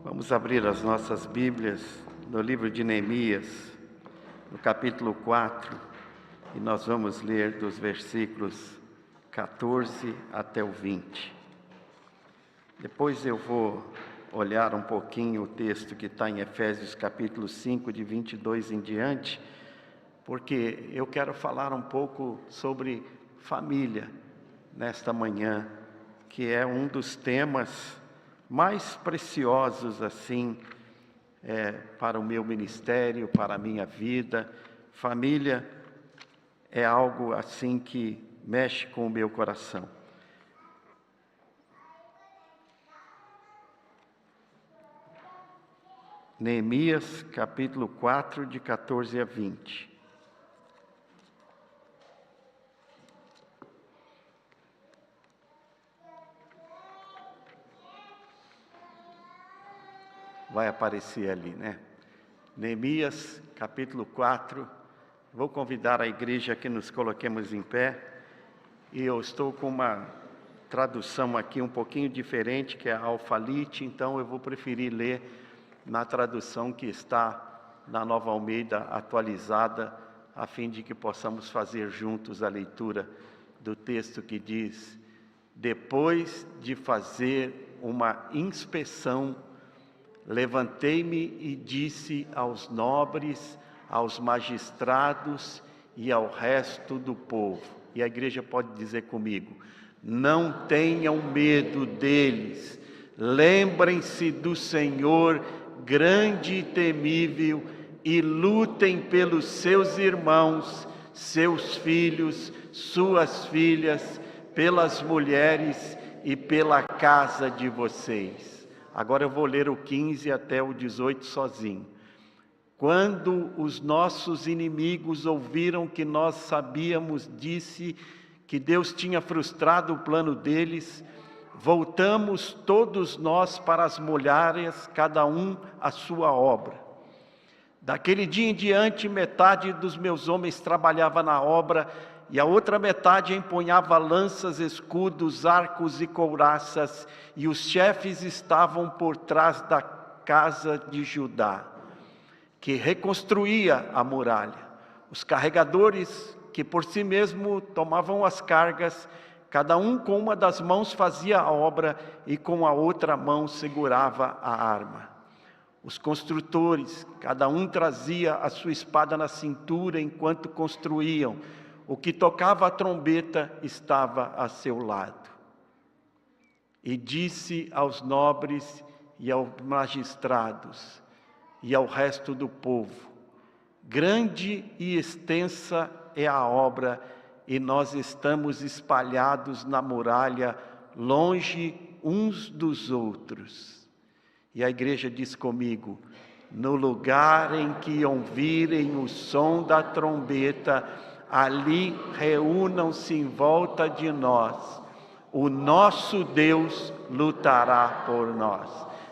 Vamos abrir as nossas Bíblias no livro de Neemias, no capítulo 4, e nós vamos ler dos versículos 14 até o 20. Depois eu vou olhar um pouquinho o texto que está em Efésios capítulo 5, de 22 em diante, porque eu quero falar um pouco sobre família nesta manhã, que é um dos temas mais preciosos assim para o meu ministério, para a minha vida. Família é algo assim que mexe com o meu coração. Neemias capítulo 4, de 14 a 20. Vai aparecer ali, né? Neemias, capítulo 4. Vou convidar a igreja que nos coloquemos em pé. E eu estou com uma tradução aqui um pouquinho diferente, que é a Alfalite, então eu vou preferir ler na tradução que está na Nova Almeida atualizada, a fim de que possamos fazer juntos a leitura do texto que diz: depois de fazer uma inspeção, levantei-me e disse aos nobres, aos magistrados e ao resto do povo. E a igreja pode dizer comigo: não tenham medo deles, lembrem-se do Senhor grande e temível, e lutem pelos seus irmãos, seus filhos, suas filhas, pelas mulheres e pela casa de vocês. Agora eu vou ler o 15 até o 18 sozinho. Quando os nossos inimigos ouviram que nós sabíamos, disse que Deus tinha frustrado o plano deles, voltamos todos nós para as muralhas, cada um a sua obra. Daquele dia em diante, metade dos meus homens trabalhava na obra, e a outra metade empunhava lanças, escudos, arcos e couraças, e os chefes estavam por trás da casa de Judá, que reconstruía a muralha. Os carregadores, que por si mesmo tomavam as cargas, cada um com uma das mãos fazia a obra e com a outra mão segurava a arma. Os construtores, cada um trazia a sua espada na cintura enquanto construíam. O que tocava a trombeta estava a seu lado. E disse aos nobres e aos magistrados e ao resto do povo: grande e extensa é a obra, e nós estamos espalhados na muralha, longe uns dos outros. E a igreja diz comigo: no lugar em que ouvirem o som da trombeta, ali reúnam-se em volta de nós. O nosso Deus lutará por nós.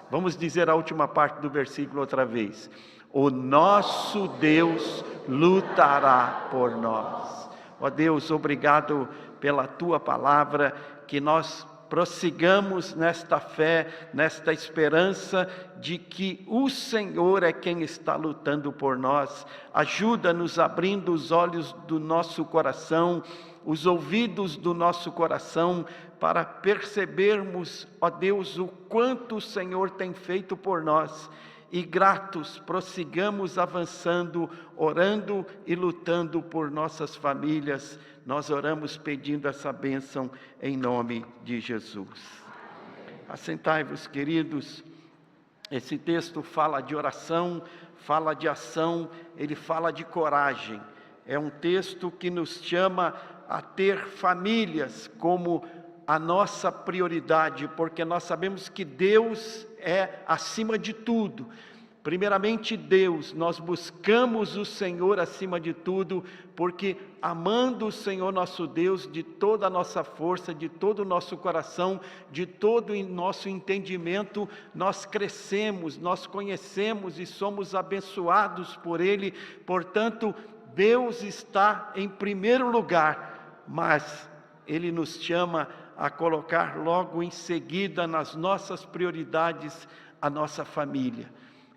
Vamos dizer a última parte do versículo outra vez. O nosso Deus lutará por nós. Ó Deus, obrigado pela Tua palavra, que nós prossigamos nesta fé, nesta esperança de que o Senhor é quem está lutando por nós. Ajuda-nos abrindo os olhos do nosso coração, os ouvidos do nosso coração, para percebermos, ó Deus, o quanto o Senhor tem feito por nós. E gratos, prossigamos avançando, orando e lutando por nossas famílias. Nós oramos pedindo essa bênção em nome de Jesus. Assentai-vos, queridos. Esse texto fala de oração, fala de ação, ele fala de coragem. É um texto que nos chama a ter famílias como a nossa prioridade, porque nós sabemos que Deus é acima de tudo. Primeiramente Deus, nós buscamos o Senhor acima de tudo, porque amando o Senhor nosso Deus de toda a nossa força, de todo o nosso coração, de todo o nosso entendimento, nós crescemos, nós conhecemos e somos abençoados por Ele. Portanto, Deus está em primeiro lugar, mas Ele nos chama a colocar logo em seguida nas nossas prioridades a nossa família.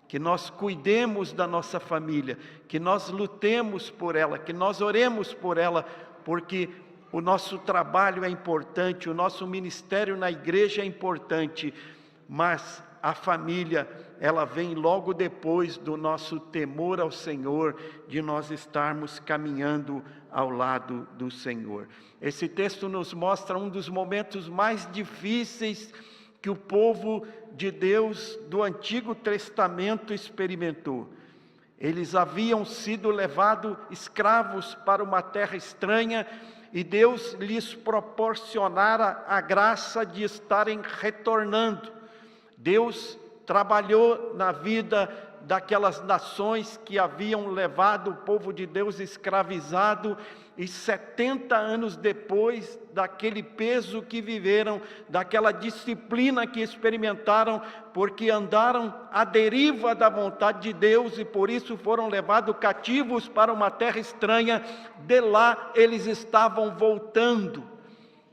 Que nós cuidemos da nossa família, que nós lutemos por ela, que nós oremos por ela, porque o nosso trabalho é importante, o nosso ministério na igreja é importante, mas a família, ela vem logo depois do nosso temor ao Senhor, de nós estarmos caminhando ao lado do Senhor. Esse texto nos mostra um dos momentos mais difíceis que o povo de Deus do Antigo Testamento experimentou. Eles haviam sido levados escravos para uma terra estranha e Deus lhes proporcionara a graça de estarem retornando. Deus trabalhou na vida daquelas nações que haviam levado o povo de Deus escravizado, e 70 anos depois daquele peso que viveram, daquela disciplina que experimentaram, porque andaram à deriva da vontade de Deus e por isso foram levados cativos para uma terra estranha, de lá eles estavam voltando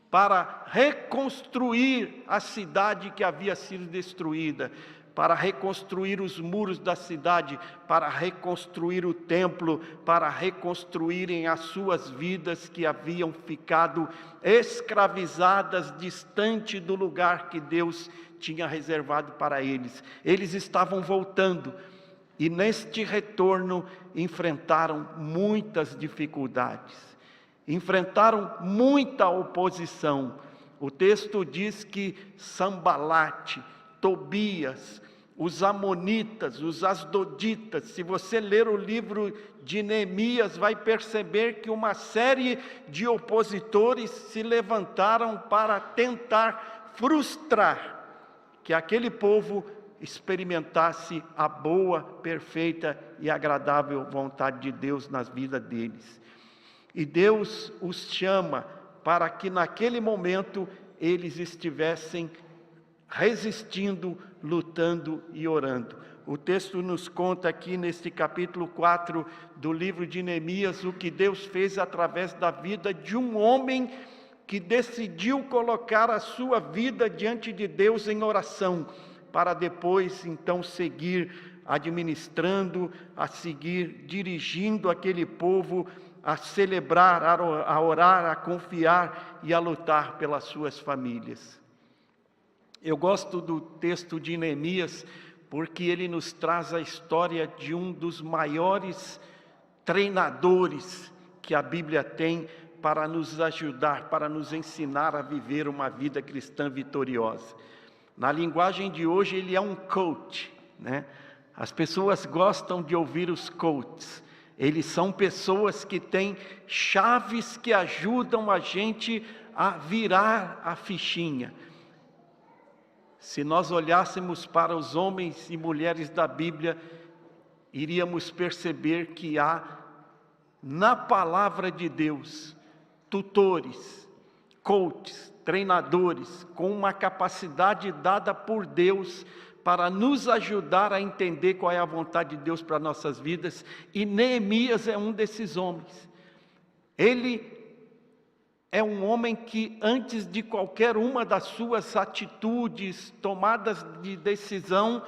para reconstruir a cidade que havia sido destruída, para reconstruir os muros da cidade, para reconstruir o templo, para reconstruírem as suas vidas que haviam ficado escravizadas, distante do lugar que Deus tinha reservado para eles. Eles estavam voltando e neste retorno enfrentaram muitas dificuldades, enfrentaram muita oposição. O texto diz que Sambalate, Tobias, os amonitas, os asdoditas, se você ler o livro de Neemias, vai perceber que uma série de opositores se levantaram para tentar frustrar que aquele povo experimentasse a boa, perfeita e agradável vontade de Deus nas vidas deles. E Deus os chama para que naquele momento eles estivessem resistindo, lutando e orando. O texto nos conta aqui neste capítulo 4 do livro de Neemias o que Deus fez através da vida de um homem que decidiu colocar a sua vida diante de Deus em oração, para depois então seguir administrando, a seguir dirigindo aquele povo, a celebrar, a orar, a confiar e a lutar pelas suas famílias. Eu gosto do texto de Neemias porque ele nos traz a história de um dos maiores treinadores que a Bíblia tem para nos ajudar, para nos ensinar a viver uma vida cristã vitoriosa. Na linguagem de hoje, ele é um coach, né? As pessoas gostam de ouvir os coaches. Eles são pessoas que têm chaves que ajudam a gente a virar a fichinha. Se nós olhássemos para os homens e mulheres da Bíblia, iríamos perceber que há na palavra de Deus tutores, coaches, treinadores com uma capacidade dada por Deus para nos ajudar a entender qual é a vontade de Deus para nossas vidas, e Neemias é um desses homens. Ele é um homem que, antes de qualquer uma das suas atitudes, tomadas de decisão,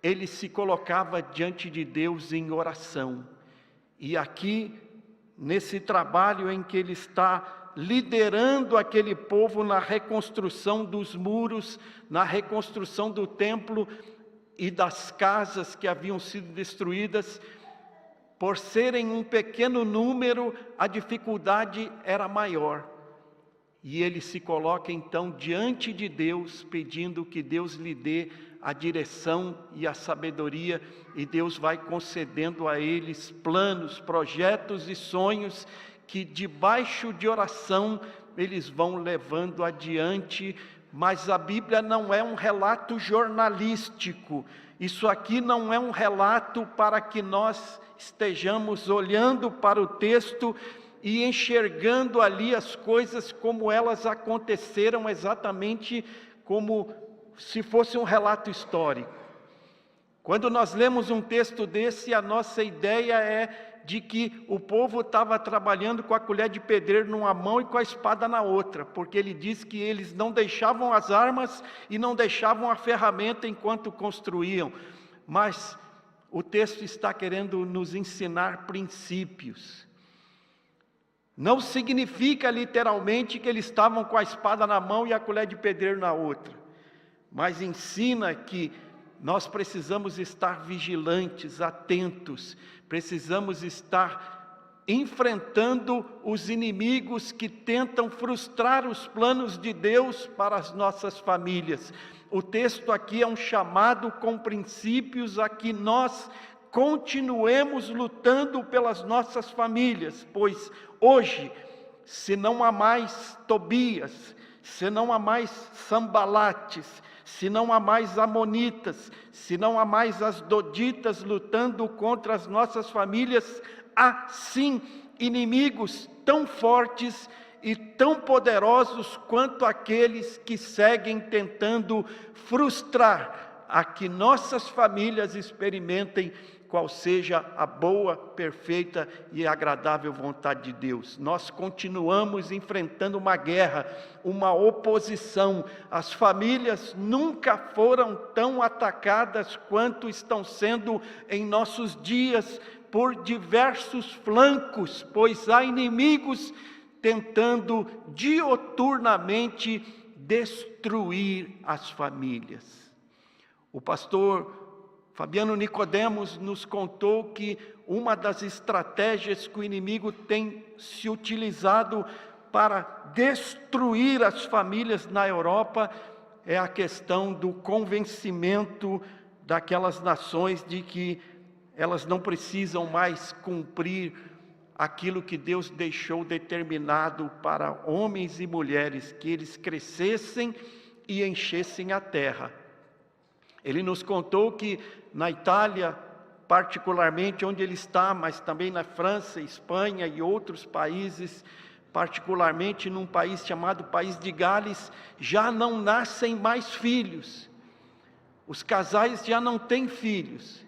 ele se colocava diante de Deus em oração. E aqui, nesse trabalho em que ele está liderando aquele povo na reconstrução dos muros, na reconstrução do templo e das casas que haviam sido destruídas, por serem um pequeno número, a dificuldade era maior. E ele se coloca então diante de Deus, pedindo que Deus lhe dê a direção e a sabedoria, e Deus vai concedendo a eles planos, projetos e sonhos que debaixo de oração eles vão levando adiante. Mas a Bíblia não é um relato jornalístico. Isso aqui não é um relato para que nós estejamos olhando para o texto e enxergando ali as coisas como elas aconteceram, exatamente como se fosse um relato histórico. Quando nós lemos um texto desse, a nossa ideia é de que o povo estava trabalhando com a colher de pedreiro numa mão e com a espada na outra, porque ele diz que eles não deixavam as armas e não deixavam a ferramenta enquanto construíam. Mas o texto está querendo nos ensinar princípios. Não significa literalmente que eles estavam com a espada na mão e a colher de pedreiro na outra, mas ensina que nós precisamos estar vigilantes, atentos, precisamos estar enfrentando os inimigos que tentam frustrar os planos de Deus para as nossas famílias. O texto aqui é um chamado com princípios a que nós continuemos lutando pelas nossas famílias, pois hoje, se não há mais Tobias, se não há mais Sambalates, se não há mais amonitas, se não há mais as doditas lutando contra as nossas famílias, há sim inimigos tão fortes e tão poderosos quanto aqueles que seguem tentando frustrar a que nossas famílias experimentem qual seja a boa, perfeita e agradável vontade de Deus. Nós continuamos enfrentando uma guerra, uma oposição. As famílias nunca foram tão atacadas quanto estão sendo em nossos dias, por diversos flancos, pois há inimigos tentando dioturnamente destruir as famílias. O pastor Fabiano Nicodemos nos contou que uma das estratégias que o inimigo tem se utilizado para destruir as famílias na Europa é a questão do convencimento daquelas nações de que elas não precisam mais cumprir aquilo que Deus deixou determinado para homens e mulheres, que eles crescessem e enchessem a terra. Ele nos contou que na Itália, particularmente onde ele está, mas também na França, Espanha e outros países, particularmente num país chamado País de Gales, já não nascem mais filhos. Os casais já não têm filhos.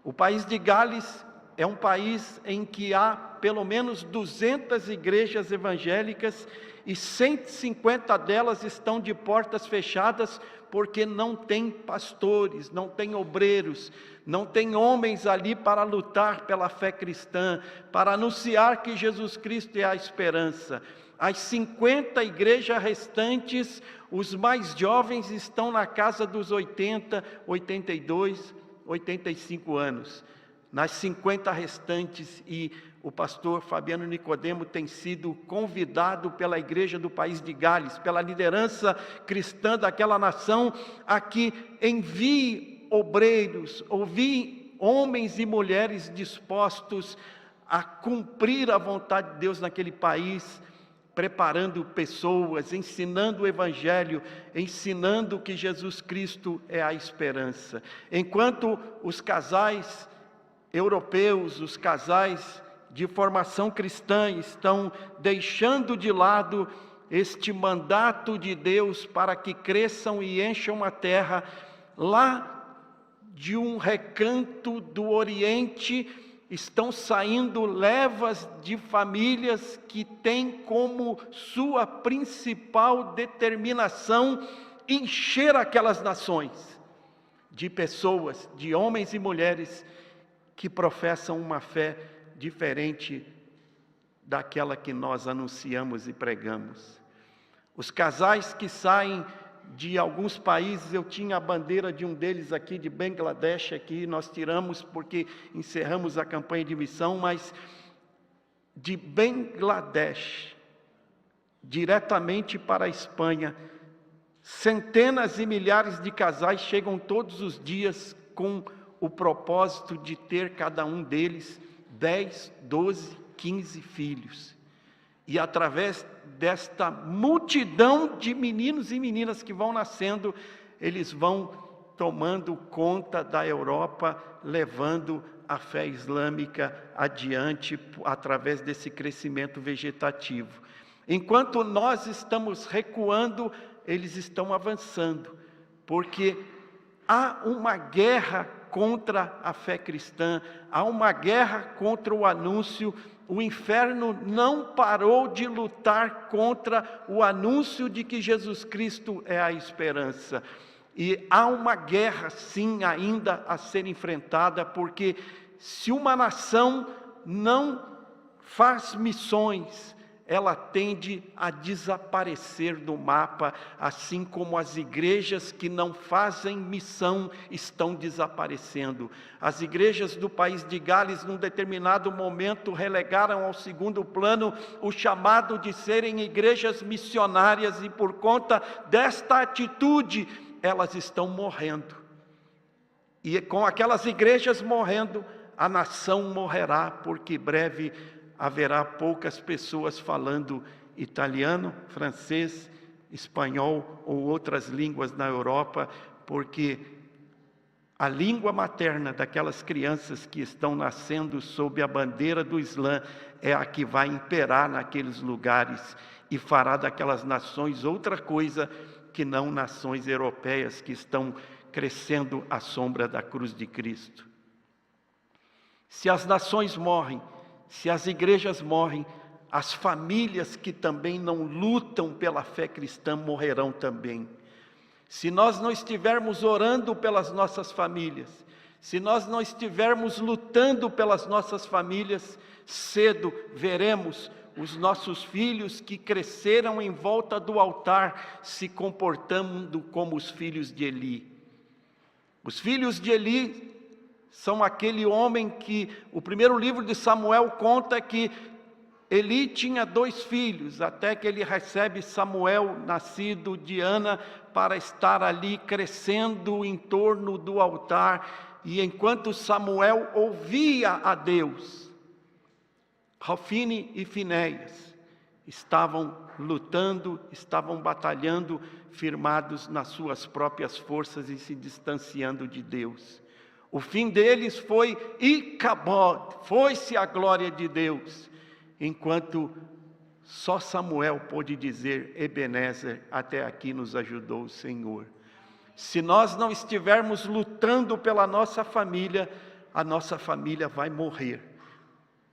O País de Gales é um país em que há pelo menos 200 igrejas evangélicas e 150 delas estão de portas fechadas porque não tem pastores, não tem obreiros, não tem homens ali para lutar pela fé cristã, para anunciar que Jesus Cristo é a esperança. As 50 igrejas restantes, os mais jovens estão na casa dos 80, 82, 85 anos. Nas 50 restantes, e o pastor Fabiano Nicodemo tem sido convidado pela igreja do País de Gales, pela liderança cristã daquela nação, a que envie obreiros, envie homens e mulheres dispostos a cumprir a vontade de Deus naquele país, preparando pessoas, ensinando o Evangelho, ensinando que Jesus Cristo é a esperança. Enquanto os casais europeus, os casais de formação cristã estão deixando de lado este mandato de Deus para que cresçam e encham a terra, lá de um recanto do Oriente estão saindo levas de famílias que têm como sua principal determinação encher aquelas nações de pessoas, de homens e mulheres que professam uma fé diferente daquela que nós anunciamos e pregamos. Os casais que saem de alguns países, eu tinha a bandeira de um deles aqui, de Bangladesh, aqui nós tiramos porque encerramos a campanha de missão, mas de Bangladesh, diretamente para a Espanha, centenas e milhares de casais chegam todos os dias com o propósito de ter cada um deles 10, 12, 15 filhos. E através desta multidão de meninos e meninas que vão nascendo, eles vão tomando conta da Europa, levando a fé islâmica adiante através desse crescimento vegetativo. Enquanto nós estamos recuando, eles estão avançando, porque há uma guerra contra a fé cristã, há uma guerra contra o anúncio. O inferno não parou de lutar contra o anúncio de que Jesus Cristo é a esperança. E há uma guerra, sim, ainda a ser enfrentada, porque se uma nação não faz missões, ela tende a desaparecer do mapa, assim como as igrejas que não fazem missão estão desaparecendo. As igrejas do país de Gales, num determinado momento, relegaram ao segundo plano o chamado de serem igrejas missionárias, e por conta desta atitude, elas estão morrendo. E com aquelas igrejas morrendo, a nação morrerá, porque breve haverá poucas pessoas falando italiano, francês, espanhol ou outras línguas na Europa, porque a língua materna daquelas crianças que estão nascendo sob a bandeira do Islã é a que vai imperar naqueles lugares e fará daquelas nações outra coisa que não nações europeias que estão crescendo à sombra da cruz de Cristo. Se as nações morrem, se as igrejas morrem, as famílias que também não lutam pela fé cristã morrerão também. Se nós não estivermos orando pelas nossas famílias, se nós não estivermos lutando pelas nossas famílias, cedo veremos os nossos filhos que cresceram em volta do altar se comportando como os filhos de Eli. Os filhos de Eli são aquele homem que o primeiro livro de Samuel conta que Eli tinha 2 filhos, até que ele recebe Samuel, nascido de Ana, para estar ali crescendo em torno do altar. E enquanto Samuel ouvia a Deus, Hofni e Finéias estavam lutando, estavam batalhando, firmados nas suas próprias forças e se distanciando de Deus. O fim deles foi Icabod, foi-se a glória de Deus, enquanto só Samuel pôde dizer: Ebenezer, até aqui nos ajudou o Senhor. Se nós não estivermos lutando pela nossa família, a nossa família vai morrer,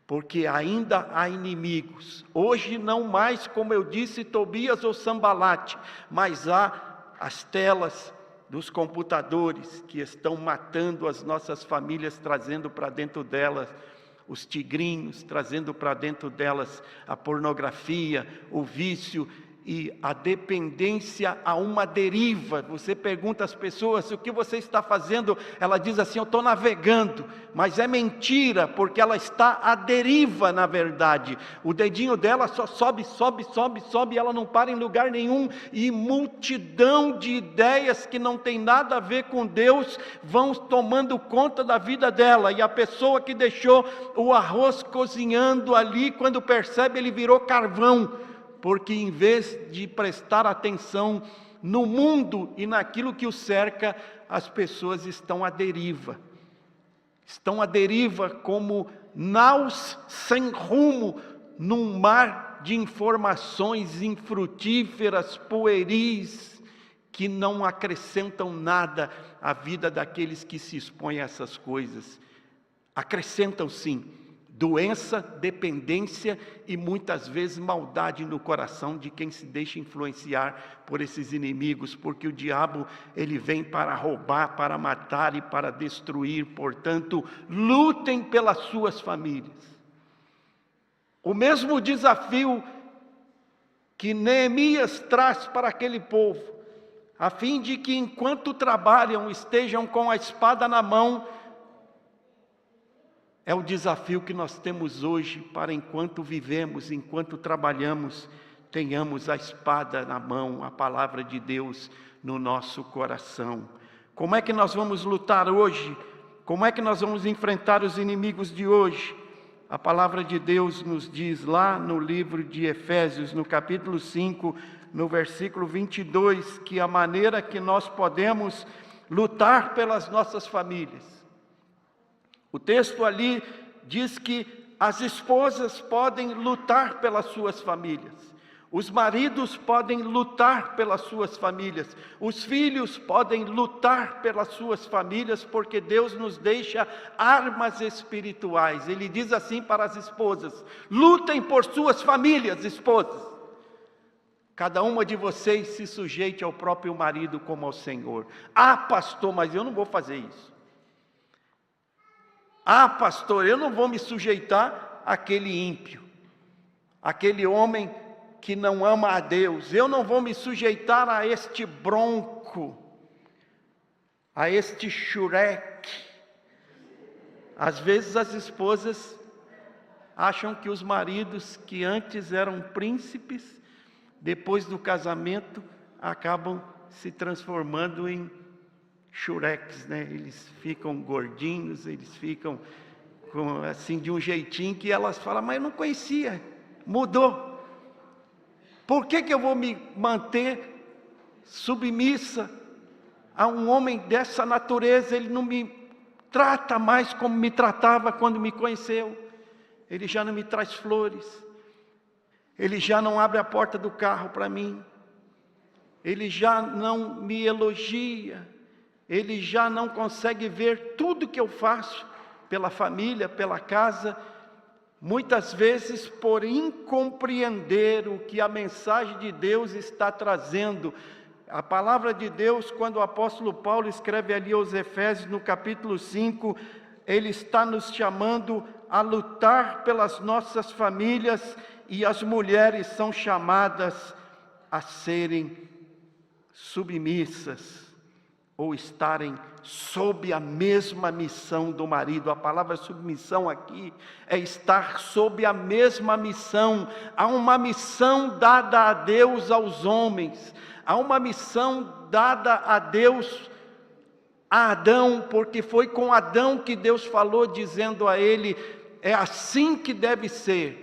porque ainda há inimigos. Hoje não mais, como eu disse, Tobias ou Sambalate, mas há as telas dos computadores que estão matando as nossas famílias, trazendo para dentro delas os tigrinhos, trazendo para dentro delas a pornografia, o vício e a dependência a uma deriva. Você pergunta às pessoas: o que você está fazendo? Ela diz assim: eu estou navegando. Mas é mentira, porque ela está à deriva na verdade. O dedinho dela só sobe, sobe, sobe, sobe, e ela não para em lugar nenhum. E multidão de ideias que não tem nada a ver com Deus vão tomando conta da vida dela. E a pessoa que deixou o arroz cozinhando ali, quando percebe, ele virou carvão. Porque em vez de prestar atenção no mundo e naquilo que o cerca, as pessoas estão à deriva. Estão à deriva como naus sem rumo num mar de informações infrutíferas, pueris, que não acrescentam nada à vida daqueles que se expõem a essas coisas. Acrescentam sim doença, dependência e muitas vezes maldade no coração de quem se deixa influenciar por esses inimigos, porque o diabo ele vem para roubar, para matar e para destruir. Portanto, lutem pelas suas famílias. O mesmo desafio que Neemias traz para aquele povo, a fim de que enquanto trabalham estejam com a espada na mão, é o desafio que nós temos hoje para enquanto vivemos, enquanto trabalhamos, tenhamos a espada na mão, a palavra de Deus no nosso coração. Como é que nós vamos lutar hoje? Como é que nós vamos enfrentar os inimigos de hoje? A palavra de Deus nos diz lá no livro de Efésios, no capítulo 5, no versículo 22, que a maneira que nós podemos lutar pelas nossas famílias. O texto ali diz que as esposas podem lutar pelas suas famílias. Os maridos podem lutar pelas suas famílias, os filhos podem lutar pelas suas famílias, porque Deus nos deixa armas espirituais. Ele diz assim para as esposas: lutem por suas famílias, esposas. Cada uma de vocês se sujeite ao próprio marido como ao Senhor. Ah, pastor, mas eu não vou fazer isso. Ah, pastor, eu não vou me sujeitar àquele ímpio, aquele homem que não ama a Deus. Eu não vou me sujeitar a este bronco, a este xureque. Às vezes as esposas acham que os maridos que antes eram príncipes, depois do casamento, acabam se transformando em xureques, né? Eles ficam gordinhos, eles ficam assim de um jeitinho que elas falam: mas eu não conhecia, mudou. Por que eu vou me manter submissa a um homem dessa natureza? Ele não me trata mais como me tratava quando me conheceu. Ele já não me traz flores. Ele já não abre a porta do carro para mim. Ele já não me elogia. Ele já não consegue ver tudo que eu faço pela família, pela casa. Muitas vezes por incompreender o que a mensagem de Deus está trazendo. A palavra de Deus, quando o apóstolo Paulo escreve ali aos Efésios, no capítulo 5, ele está nos chamando a lutar pelas nossas famílias, e as mulheres são chamadas a serem submissas, ou estarem sob a mesma missão do marido. A palavra submissão aqui é estar sob a mesma missão. Há uma missão dada a Deus aos homens, há uma missão dada a Deus a Adão, porque foi com Adão que Deus falou, dizendo a ele: é assim que deve ser.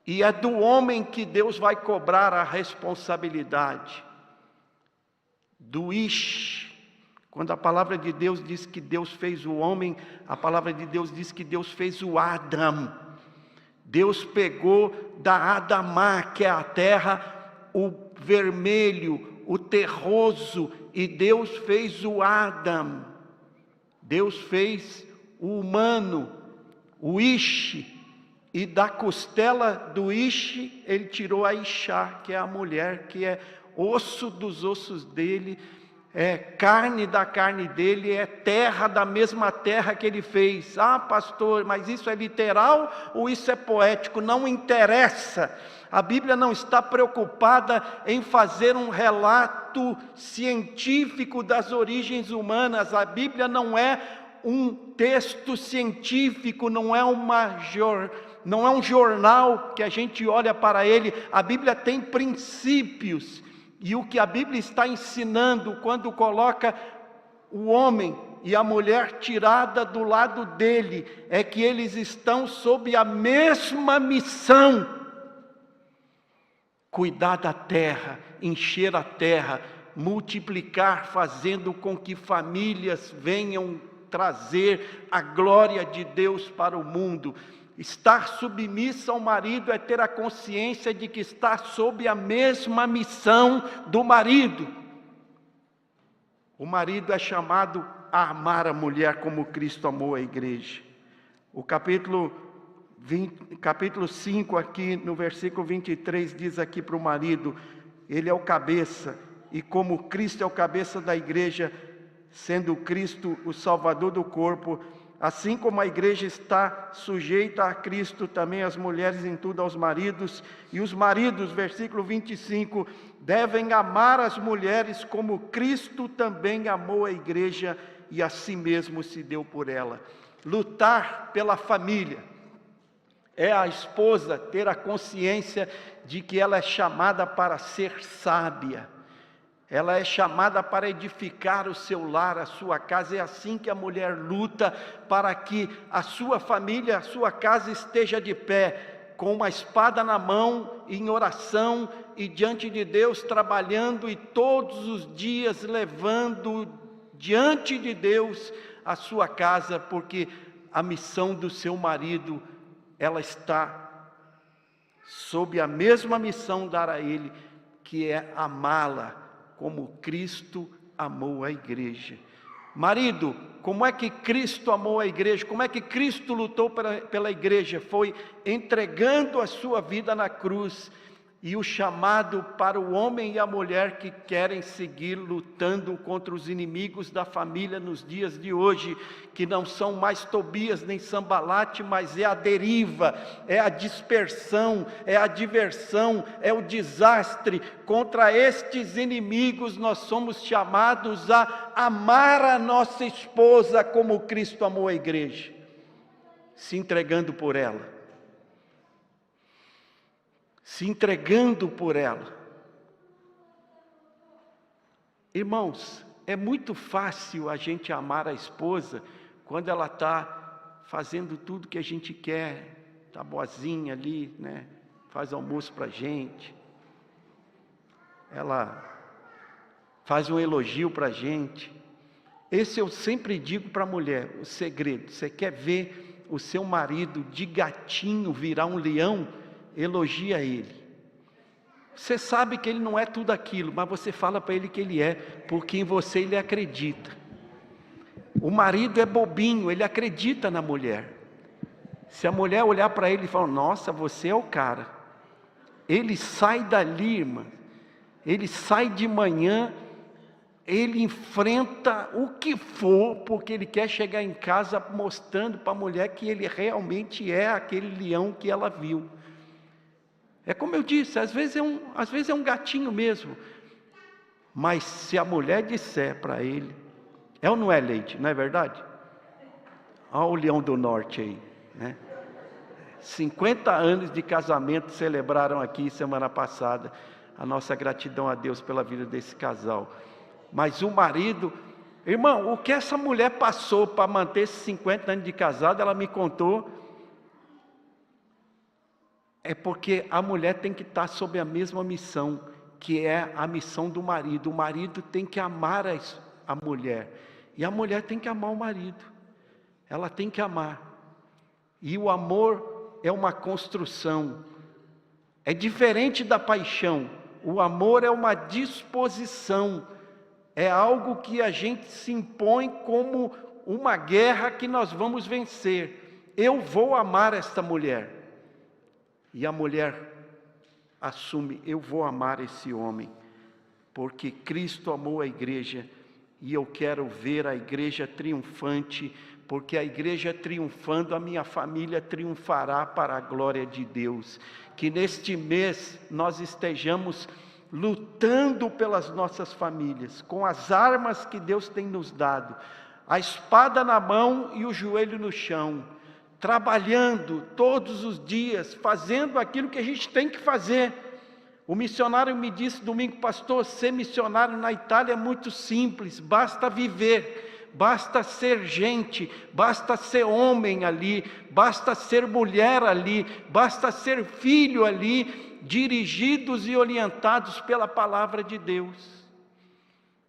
E é do homem que Deus vai cobrar a responsabilidade. Do Ish. Quando a palavra de Deus diz que Deus fez o homem, a palavra de Deus diz que Deus fez o Adão. Deus pegou da Adamá, que é a terra, o vermelho, o terroso, e Deus fez o Adão. Deus fez o humano, o Ish, e da costela do Ish, ele tirou a Ishá, que é a mulher, que é osso dos ossos dele, é carne da carne dele, é terra da mesma terra que ele fez. Ah, pastor, mas isso é literal ou isso é poético? Não interessa. A Bíblia não está preocupada em fazer um relato científico das origens humanas. A Bíblia não é um texto científico, não é um jornal que a gente olha para ele. A Bíblia tem princípios. E o que a Bíblia está ensinando quando coloca o homem e a mulher tirada do lado dele, é que eles estão sob a mesma missão: cuidar da terra, encher a terra, multiplicar, fazendo com que famílias venham trazer a glória de Deus para o mundo. Estar submissa ao marido é ter a consciência de que está sob a mesma missão do marido. O marido é chamado a amar a mulher como Cristo amou a igreja. O capítulo 5 aqui no versículo 23 diz aqui para o marido: ele é o cabeça, e como Cristo é o cabeça da igreja, sendo Cristo o Salvador do corpo, assim como a igreja está sujeita a Cristo, também as mulheres em tudo aos maridos. E os maridos, versículo 25, devem amar as mulheres como Cristo também amou a igreja e a si mesmo se deu por ela. Lutar pela família é a esposa ter a consciência de que ela é chamada para ser sábia. Ela é chamada para edificar o seu lar, a sua casa. É assim que a mulher luta para que a sua família, a sua casa esteja de pé, com uma espada na mão, em oração e diante de Deus, trabalhando e todos os dias levando diante de Deus a sua casa, porque a missão do seu marido, ela está sob a mesma missão dar a ele, que é amá-la como Cristo amou a igreja. Marido, como é que Cristo amou a igreja? Como é que Cristo lutou pela igreja? Foi entregando a sua vida na cruz. E o chamado para o homem e a mulher que querem seguir lutando contra os inimigos da família nos dias de hoje, que não são mais Tobias nem Sambalate, mas é a deriva, é a dispersão, é a diversão, é o desastre. Contra estes inimigos nós somos chamados a amar a nossa esposa como Cristo amou a igreja, se entregando por ela. Se entregando por ela. Irmãos, é muito fácil a gente amar a esposa quando ela está fazendo tudo que a gente quer, está boazinha ali, né? Faz almoço para a gente, ela faz um elogio para a gente. Esse eu sempre digo para a mulher, o segredo: você quer ver o seu marido de gatinho virar um leão? Elogia ele. Você sabe que ele não é tudo aquilo, mas você fala para ele que ele é, porque em você ele acredita. O marido é bobinho, ele acredita na mulher. Se a mulher olhar para ele e falar: nossa, você é o cara, ele sai dali, irmã, ele sai de manhã, ele enfrenta o que for, porque ele quer chegar em casa mostrando para a mulher que ele realmente é aquele leão que ela viu. É como eu disse, às vezes é um gatinho mesmo. Mas se a mulher disser para ele, é ou não é, Leite? Não é verdade? Olha o leão do norte aí, né? 50 anos de casamento celebraram aqui semana passada. A nossa gratidão a Deus pela vida desse casal. Mas o marido, irmão, o que essa mulher passou para manter esses 50 anos de casado, ela me contou. É porque a mulher tem que estar sob a mesma missão, que é a missão do marido. O marido tem que amar a mulher, e a mulher tem que amar o marido. Ela tem que amar. E o amor é uma construção, é diferente da paixão. O amor é uma disposição, é algo que a gente se impõe como uma guerra que nós vamos vencer. Eu vou amar esta mulher. E a mulher assume: eu vou amar esse homem, porque Cristo amou a igreja, e eu quero ver a igreja triunfante, porque a igreja triunfando, a minha família triunfará para a glória de Deus. Que neste mês nós estejamos lutando pelas nossas famílias, com as armas que Deus tem nos dado, a espada na mão e o joelho no chão, trabalhando todos os dias, fazendo aquilo que a gente tem que fazer. O missionário me disse domingo: pastor, ser missionário na Itália é muito simples, basta viver, basta ser gente, basta ser homem ali, basta ser mulher ali, basta ser filho ali, dirigidos e orientados pela palavra de Deus.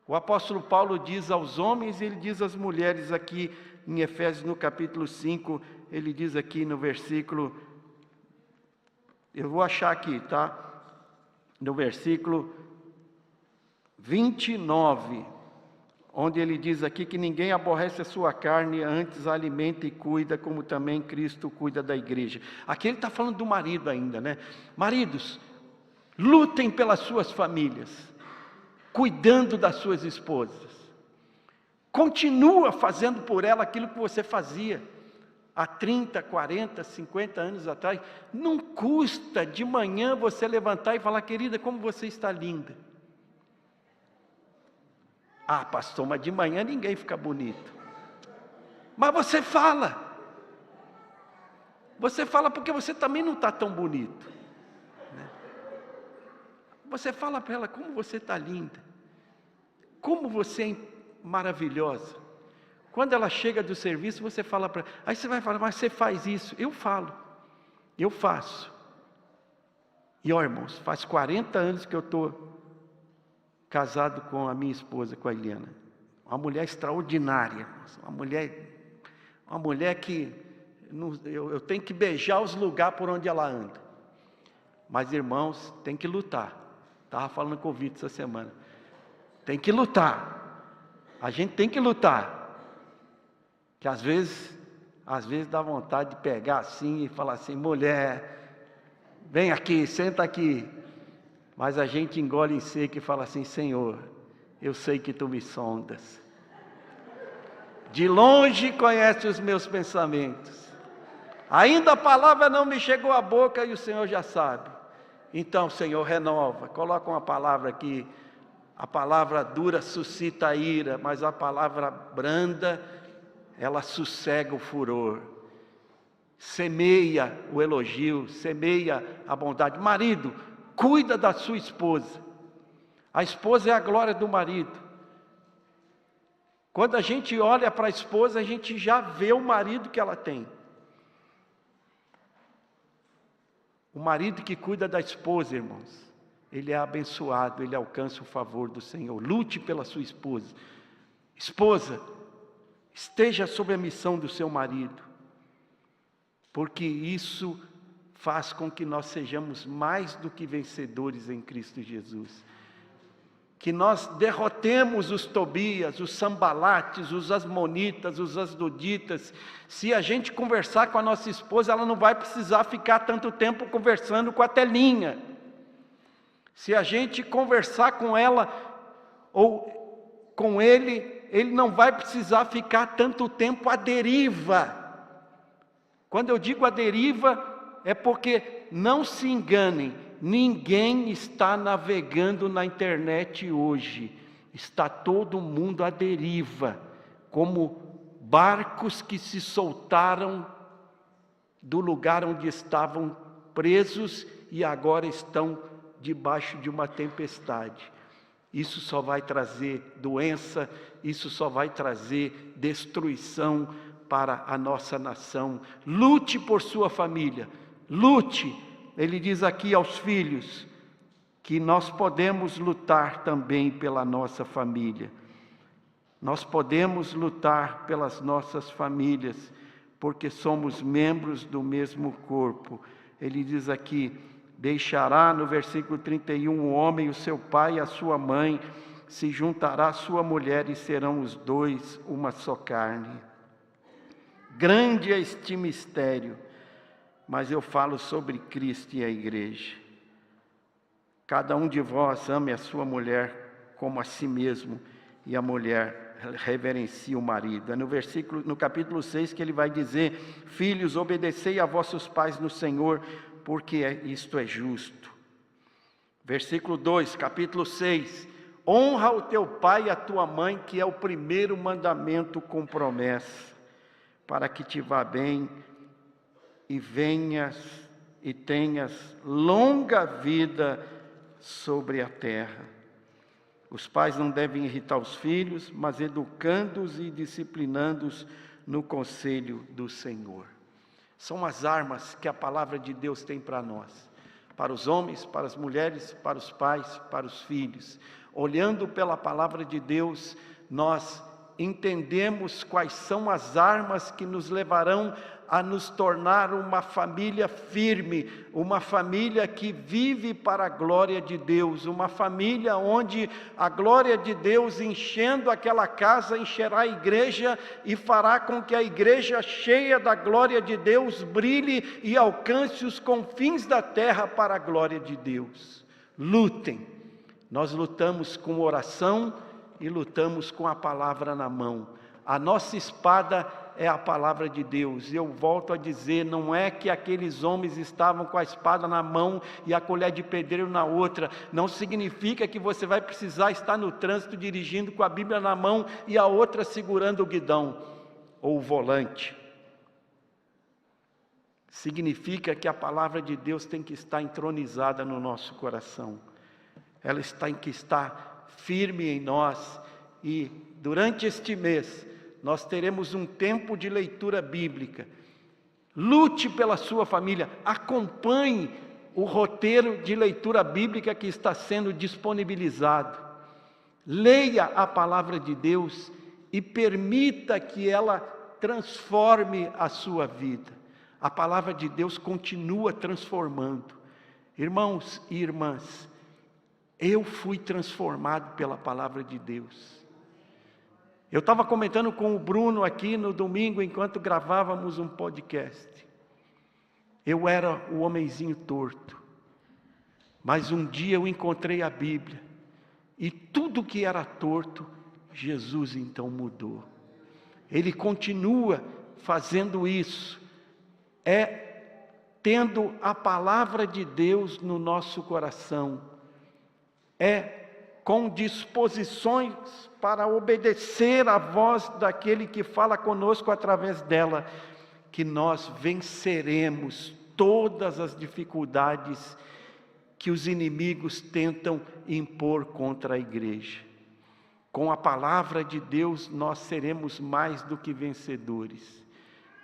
O apóstolo Paulo diz aos homens e ele diz às mulheres aqui em Efésios no capítulo 5, ele diz aqui no versículo, eu vou achar aqui, tá? No versículo 29, onde ele diz aqui que ninguém aborrece a sua carne, antes a alimenta e cuida, como também Cristo cuida da igreja. Aqui ele está falando do marido ainda, né? Maridos, lutem pelas suas famílias, cuidando das suas esposas. Continua fazendo por ela aquilo que você fazia há 30, 40, 50 anos atrás. Não custa de manhã você levantar e falar: querida, como você está linda. Ah, pastor, mas de manhã ninguém fica bonito. Mas você fala. Você fala porque você também não está tão bonito, né? Você fala para ela: como você está linda. Como você é maravilhosa. Quando ela chega do serviço, você fala para ela. Aí você vai falar: mas você faz isso? Eu falo. Eu faço. E ó, irmãos, faz 40 anos que eu estou casado com a minha esposa, com a Eliana. Uma mulher extraordinária. Uma mulher que eu tenho que beijar os lugares por onde ela anda. Mas, irmãos, tem que lutar. Estava falando com o Vitor essa semana. Tem que lutar. A gente tem que lutar. Que às vezes dá vontade de pegar assim e falar assim: mulher, vem aqui, senta aqui. Mas a gente engole em seco e fala assim: Senhor, eu sei que tu me sondas. De longe conhece os meus pensamentos. Ainda a palavra não me chegou à boca e o Senhor já sabe. Então, Senhor, renova. Coloca uma palavra aqui. A palavra dura suscita a ira, mas a palavra branda, ela sossega o furor. Semeia o elogio, semeia a bondade. Marido, cuida da sua esposa. A esposa é a glória do marido. Quando a gente olha para a esposa, a gente já vê o marido que ela tem. O marido que cuida da esposa, irmãos, ele é abençoado, ele alcança o favor do Senhor. Lute pela sua esposa. Esposa, esteja sob a missão do seu marido, porque isso faz com que nós sejamos mais do que vencedores em Cristo Jesus. Que nós derrotemos os Tobias, os Sambalates, os Asmonitas, os Asdoditas. Se a gente conversar com a nossa esposa, ela não vai precisar ficar tanto tempo conversando com a telinha. Se a gente conversar com ela ou com ele, ele não vai precisar ficar tanto tempo à deriva. Quando eu digo à deriva, é porque, não se enganem, ninguém está navegando na internet hoje. Está todo mundo à deriva, como barcos que se soltaram do lugar onde estavam presos e agora estão debaixo de uma tempestade. Isso só vai trazer doença, isso só vai trazer destruição para a nossa nação. Lute por sua família, lute. Ele diz aqui aos filhos que nós podemos lutar também pela nossa família. Nós podemos lutar pelas nossas famílias, porque somos membros do mesmo corpo. Ele diz aqui: deixará, no versículo 31, o homem, o seu pai e a sua mãe, se juntará à sua mulher e serão os dois uma só carne. Grande é este mistério, mas eu falo sobre Cristo e a igreja. Cada um de vós ame a sua mulher como a si mesmo, e a mulher reverencie o marido. É no capítulo 6 que ele vai dizer: filhos, obedecei a vossos pais no Senhor, porque isto é justo. Versículo 2, capítulo 6: honra o teu pai e a tua mãe, que é o primeiro mandamento com promessa, para que te vá bem e venhas e tenhas longa vida sobre a terra. Os pais não devem irritar os filhos, mas educando-os e disciplinando-os no conselho do Senhor. São as armas que a palavra de Deus tem para nós, para os homens, para as mulheres, para os pais, para os filhos. Olhando pela palavra de Deus, nós entendemos quais são as armas que nos levarão a nos tornar uma família firme, uma família que vive para a glória de Deus, uma família onde a glória de Deus, enchendo aquela casa, encherá a igreja e fará com que a igreja cheia da glória de Deus brilhe e alcance os confins da terra para a glória de Deus. Lutem. Nós lutamos com oração e lutamos com a palavra na mão. A nossa espada é a palavra de Deus. E eu volto a dizer, não é que aqueles homens estavam com a espada na mão e a colher de pedreiro na outra. Não significa que você vai precisar estar no trânsito dirigindo com a Bíblia na mão e a outra segurando o guidão ou o volante. Significa que a palavra de Deus tem que estar entronizada no nosso coração. Ela tem que estar firme em nós. E durante este mês nós teremos um tempo de leitura bíblica. Lute pela sua família, acompanhe o roteiro de leitura bíblica que está sendo disponibilizado. Leia a palavra de Deus e permita que ela transforme a sua vida. A palavra de Deus continua transformando. Irmãos e irmãs, eu fui transformado pela palavra de Deus. Eu estava comentando com o Bruno aqui no domingo, enquanto gravávamos um podcast. Eu era o homenzinho torto, mas um dia eu encontrei a Bíblia, e tudo que era torto, Jesus então mudou. Ele continua fazendo isso, tendo a palavra de Deus no nosso coração, com disposições para obedecer à voz daquele que fala conosco através dela, que nós venceremos todas as dificuldades que os inimigos tentam impor contra a igreja. Com a palavra de Deus nós seremos mais do que vencedores.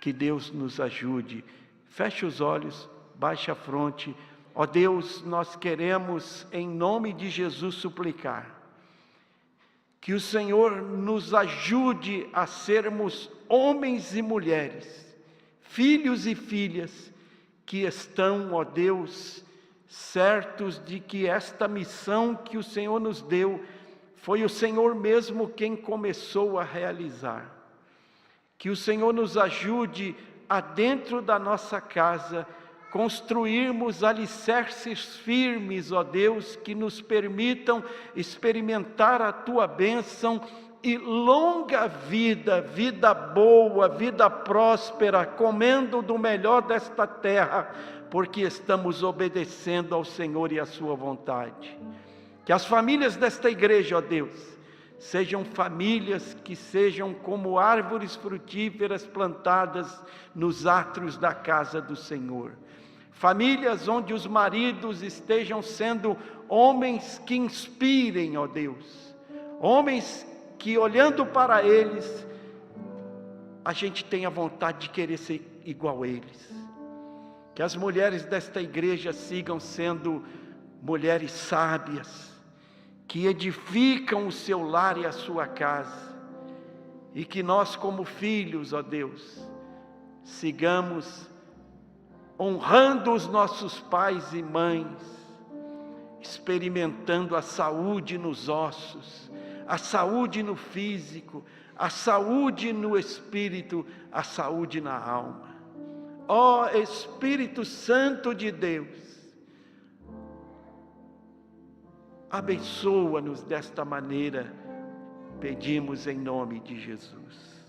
Que Deus nos ajude. Feche os olhos, baixe a fronte. Ó Deus, nós queremos em nome de Jesus suplicar que o Senhor nos ajude a sermos homens e mulheres, filhos e filhas, que estão, ó Deus, certos de que esta missão que o Senhor nos deu, foi o Senhor mesmo quem começou a realizar. Que o Senhor nos ajude a dentro da nossa casa, construirmos alicerces firmes, ó Deus, que nos permitam experimentar a Tua bênção e longa vida, vida boa, vida próspera, comendo do melhor desta terra, porque estamos obedecendo ao Senhor e à Sua vontade. Que as famílias desta igreja, ó Deus, sejam famílias que sejam como árvores frutíferas plantadas nos átrios da casa do Senhor. Famílias onde os maridos estejam sendo homens que inspirem, ó Deus. Homens que, olhando para eles, a gente tenha vontade de querer ser igual a eles. Que as mulheres desta igreja sigam sendo mulheres sábias, que edificam o seu lar e a sua casa. E que nós, como filhos, ó Deus, sigamos honrando os nossos pais e mães, experimentando a saúde nos ossos, a saúde no físico, a saúde no espírito, a saúde na alma. Ó Espírito Santo de Deus, abençoa-nos desta maneira, pedimos em nome de Jesus.